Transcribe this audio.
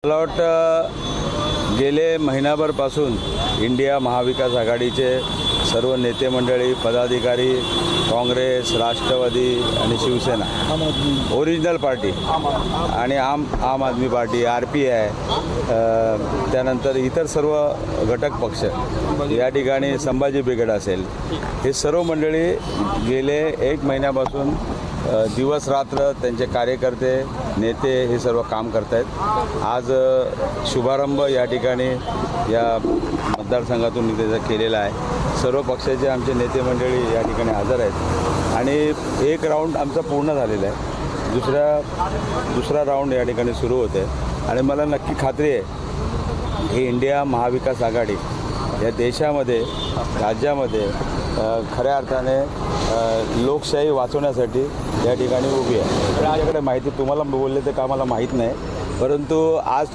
मला वाटतं गेले महिनाभरपासून इंडिया महाविकास आघाडीचे सर्व नेते मंडळी पदाधिकारी काँग्रेस राष्ट्रवादी आणि शिवसेना ओरिजिनल पार्टी आणि आम आदमी पार्टी RPI त्यानंतर इतर सर्व घटक पक्ष या ठिकाणी संभाजी ब्रिगेड असेल हे सर्व मंडळी गेले एक महिन्यापासून दिवस रात्र त्यांचे कार्यकर्ते नेते हे सर्व काम करत आहेत। आज शुभारंभ या ठिकाणी या मतदारसंघातून त्याचा केलेला आहे। सर्व पक्षाचे आमचे नेते मंडळी या ठिकाणी हजर आहेत आणि एक राऊंड आमचा पूर्ण झालेला आहे। दुसरा राऊंड या ठिकाणी सुरू होते आणि मला नक्की खात्री आहे की इंडिया महाविकास आघाडी या देशामध्ये राज्यामध्ये खऱ्या अर्थाने लोकशाही वाचवण्यासाठी या ठिकाणी उभी आहे। माझ्याकडे माहिती तुम्हाला बोलले तर का मला माहीत नाही, परंतु आज